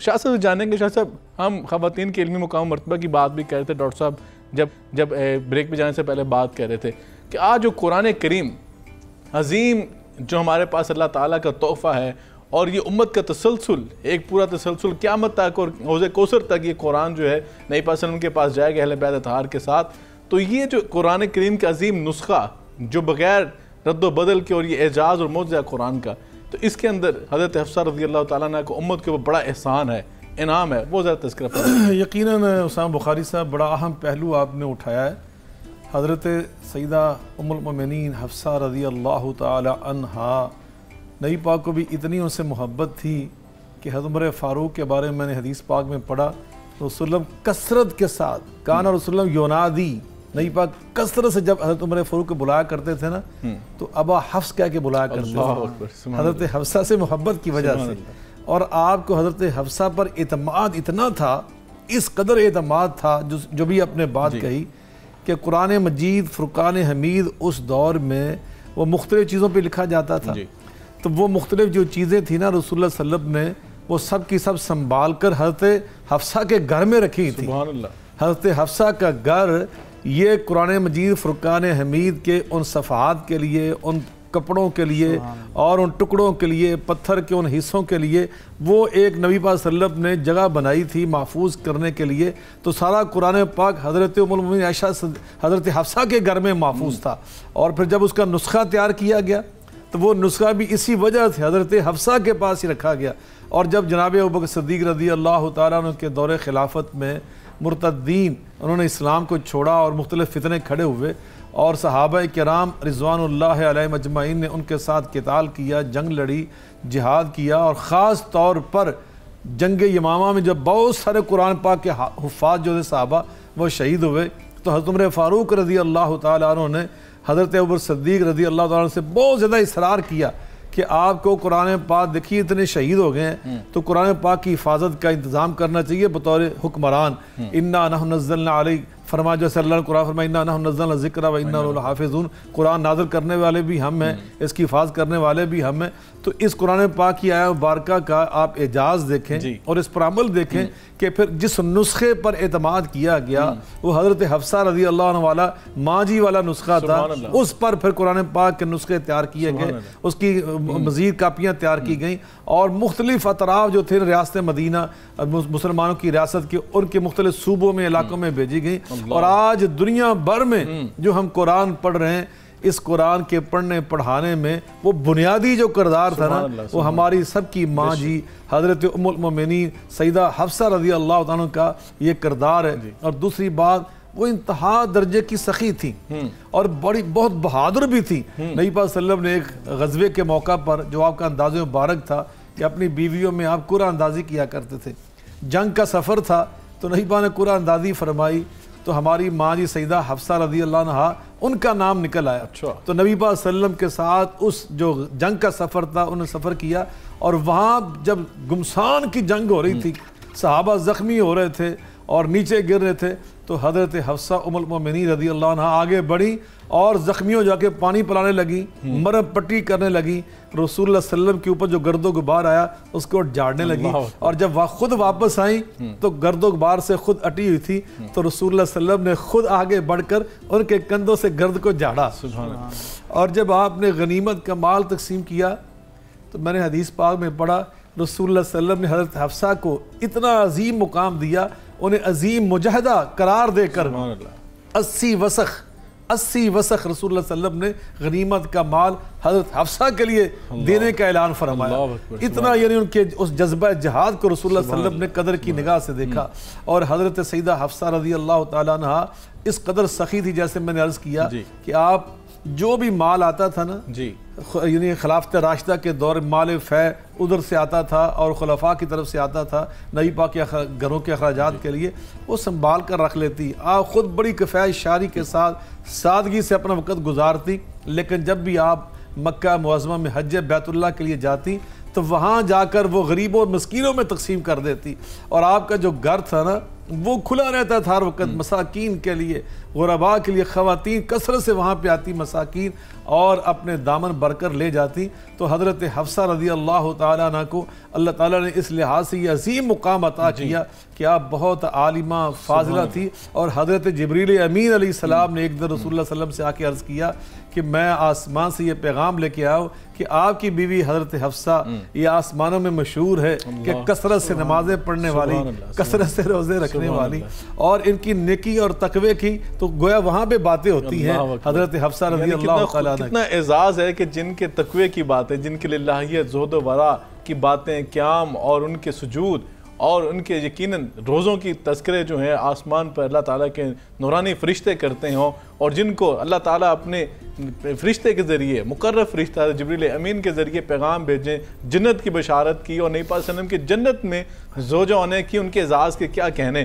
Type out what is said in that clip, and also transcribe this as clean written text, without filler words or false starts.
شاہ صاحب جانیں گے، شاہ صاحب ہم خواتین کے علمی مقام مرتبہ کی بات بھی کر رہے تھے، ڈاکٹر صاحب جب بریک پہ جانے سے پہلے بات کر رہے تھے کہ آج جو قرآن کریم عظیم جو ہمارے پاس اللہ تعالیٰ کا تحفہ ہے، اور یہ امت کا تسلسل، ایک پورا تسلسل قیامت تک اور حوض کوثر تک یہ قرآن جو ہے نبی پاک صلی اللہ علیہ وسلم کے پاس جائے گا اہل بیت اطہار کے ساتھ، تو یہ جو قرآن کریم کا عظیم نسخہ جو بغیر رد و بدل کے، اور یہ اعجاز اور معجزہ قرآن کا، تو اس کے اندر حضرت حفصہ رضی اللہ تعالیٰ عنہ کو امت کے اوپر بڑا احسان ہے، انعام ہے، وہ ذرا تذکرہ فرمائیں۔ یقیناً اسامہ بخاری صاحب بڑا اہم پہلو آپ نے اٹھایا ہے۔ حضرت سیدہ ام المؤمنین حفصہ رضی اللہ تعالی عنہا، نبی پاک کو بھی اتنی ان سے محبت تھی کہ حضرت عمر فاروق کے بارے میں نے حدیث پاک میں پڑھا، رسول اللہ کثرت کے ساتھ کان رسول اللہ یونادی، نبی پاک کثرت سے جب حضرت عمر فاروق کو بلایا کرتے تھے نا تو ابا حفص کہہ کے بلایا کرتے تھے، حضرت حفصہ سے محبت کی وجہ سے۔ اور آپ کو حضرت حفصہ پر اعتماد اتنا تھا، اس قدر اعتماد تھا جو بھی اپنے بات کہی کہ قرآن مجید فرقان حمید اس دور میں وہ مختلف چیزوں پہ لکھا جاتا تھا، تو وہ مختلف جو چیزیں تھیں نا رسول اللہ صلی اللہ علیہ وسلم نے وہ سب کی سب سنبھال کر حضرت حفصہ کے گھر میں رکھی تھی۔ حضرت حفصہ کا گھر یہ قرآن مجید فرقان حمید کے ان صفحات کے لیے، ان کپڑوں کے لیے اور ان ٹکڑوں کے لیے، پتھر کے ان حصوں کے لیے وہ ایک نبی پاک صلی اللہ علیہ وسلم نے جگہ بنائی تھی محفوظ کرنے کے لیے، تو سارا قرآن پاک حضرت ام المؤمنین عائشہ حضرت حفصہ کے گھر میں محفوظ تھا۔ اور پھر جب اس کا نسخہ تیار کیا گیا تو وہ نسخہ بھی اسی وجہ سے حضرت حفصہ کے پاس ہی رکھا گیا۔ اور جب جناب ابوبکر صدیق رضی اللہ تعالیٰ عنہ کے دور خلافت میں مرتدین انہوں نے اسلام کو چھوڑا اور مختلف فتنے کھڑے ہوئے، اور صحابہ کرام رضوان اللہ علیہم اجمعین نے ان کے ساتھ قتال کیا، جنگ لڑی، جہاد کیا، اور خاص طور پر جنگ یمامہ میں جب بہت سارے قرآن پاک کے حفاظ جو تھے صحابہ وہ شہید ہوئے، تو حضرت عمر فاروق رضی اللہ تعالیٰ عنہ نے حضرت ابوبکر صدیق رضی اللہ تعالیٰ عنہ سے بہت زیادہ اصرار کیا کہ آپ کو قرآن پاک دیکھیے اتنے شہید ہو گئے ہیں تو قرآن پاک کی حفاظت کا انتظام کرنا چاہیے بطور حکمران۔ اِنَّا نَحْنُ نَزَّلْنَا عَلَيْكَ، فرمایا جیسے اللہ نے قرآن فرمایا اِنَّا نَحْنُ نَزَّلْنَا الذِّكْرَ وَإِنَّا لَهُ لَحَافِظُونَ، قرآن نازل کرنے والے بھی ہم ہیں، اس کی حفاظت کرنے والے بھی ہم ہیں۔ تو اس قرآن پاک کی آیہ مبارکہ کا آپ اعجاز دیکھیں اور اس پر عمل دیکھیں کہ پھر جس نسخے پر اعتماد کیا گیا وہ حضرت حفصہ رضی اللہ عنہ والا ماجی والا نسخہ تھا، اس پر پھر قرآن پاک کے نسخے تیار کیے گئے، اس کی مزید کاپیاں تیار کی گئیں، اور مختلف اطراف جو تھے ریاست مدینہ مسلمانوں کی ریاست کے ان کے مختلف صوبوں میں علاقوں میں بھیجی گئیں۔ اور آج دنیا بھر میں جو ہم قرآن پڑھ رہے ہیں، اس قرآن کے پڑھنے پڑھانے میں وہ بنیادی جو کردار تھا نا وہ ہماری سب کی ماں جی حضرت ام المؤمنین سیدہ حفصہ رضی اللہ عنہ کا یہ کردار ہے۔ اور دوسری بات وہ انتہا درجے کی سخی تھی اور بہت بہادر بھی تھی۔ نبی پاک صلی اللہ علیہ وسلم نے ایک غزوے کے موقع پر جو آپ کا انداز مبارک تھا کہ اپنی بیویوں میں آپ قرآن اندازی کیا کرتے تھے، جنگ کا سفر تھا تو نبی پاک نے قرآن اندازی فرمائی تو ہماری ماں جی سیدہ حفصہ رضی اللہ عنہا ان کا نام نکل آیا۔ تو نبی پاک صلی اللہ علیہ وسلم کے ساتھ اس جو جنگ کا سفر تھا انہوں نے سفر کیا، اور وہاں جب گمسان کی جنگ ہو رہی تھی، صحابہ زخمی ہو رہے تھے اور نیچے گر رہے تھے، تو حضرت حفصہ ام المؤمنین رضی اللہ عنہ آگے بڑھی اور زخمیوں جا کے پانی پلانے لگی، مرہم پٹی کرنے لگی، رسول اللہ صلی اللہ علیہ وسلم کے اوپر جو گرد و غبار آیا اس کو جھاڑنے لگی، اور جب وہ خود واپس آئیں تو گرد و غبار سے خود اٹی ہوئی تھی، تو رسول اللہ صلی اللہ علیہ وسلم نے خود آگے بڑھ کر ان کے کندھوں سے گرد کو جھاڑا۔ اور جب آپ نے غنیمت کا مال تقسیم کیا تو میں نے حدیث پاک میں پڑھا رسول اللہ صلی اللہ علیہ وسلم نے حضرت حفصہ کو اتنا عظیم مقام دیا، انہیں عظیم مجاہدہ قرار دے کر 80 وسخ رسول اللہ صلی اللہ علیہ وسلم نے غنیمت کا مال حضرت حفصہ کے لیے دینے کا اعلان فرمایا۔ اتنا یعنی ان کے اس جذبہ جہاد کو رسول اللہ صلی اللہ علیہ وسلم نے قدر کی نگاہ سے دیکھا۔ اور حضرت سیدہ حفصہ رضی اللہ تعالیٰ عنہ اس قدر سخی تھی، جیسے میں نے عرض کیا کہ آپ جو بھی مال آتا تھا نا یعنی خلافت راشدہ کے دور مال فے ادھر سے آتا تھا اور خلفاء کی طرف سے آتا تھا نبی پاک کے گھروں کے اخراجات کے لیے، وہ سنبھال کر رکھ لیتی۔ آپ خود بڑی کفایت شاری کے ساتھ سادگی سے اپنا وقت گزارتی، لیکن جب بھی آپ مکہ معظمہ میں حج بیت اللہ کے لیے جاتی تو وہاں جا کر وہ غریبوں اور مسکینوں میں تقسیم کر دیتی، اور آپ کا جو گھر تھا نا وہ کھلا رہتا تھا ہر وقت مساکین کے لیے، غرباء کے لیے خواتین کثرت سے وہاں پہ آتی مساکین اور اپنے دامن بھر کر لے جاتی. تو حضرت حفصہ رضی اللہ تعالیٰ عنہ کو اللہ تعالیٰ نے اس لحاظ سے یہ عظیم مقام عطا کیا کہ آپ بہت عالمہ فاضلہ تھی. اور حضرت جبریل امین علیہ السلام نے ایک دن رسول اللہ صلی اللہ علیہ وسلم سے آ کے عرض کیا کہ میں آسمان سے یہ پیغام لے کے آؤ کہ آپ کی بیوی حضرت حفصہ یہ آسمانوں میں مشہور ہے کہ کثرت سے نمازیں پڑھنے والی، کثرت سے روزے رکھنے والی، اور ان کی نیکی اور تقوی کی تو گویا وہاں پہ باتیں ہوتی ہیں. حضرت حفصہ رضی اللہ تعالیٰ عنہ کتنا اعزاز ہے کہ جن کے تقوی کی باتیں، جن کے للہیت، زہد و ورع کی باتیں، قیام اور ان کے سجود اور ان کے یقیناً روزوں کی تذکرے جو ہیں آسمان پر اللہ تعالیٰ کے نورانی فرشتے کرتے ہوں، اور جن کو اللہ تعالیٰ اپنے فرشتے کے ذریعے، مقرر فرشتہ جبریل امین کے ذریعے پیغام بھیجیں، جنت کی بشارت کی اور نبی پاک صلی اللہ علیہ وسلم کی جنت میں زوجہ ہونے کی، ان کے اعزاز کے کیا کہنے.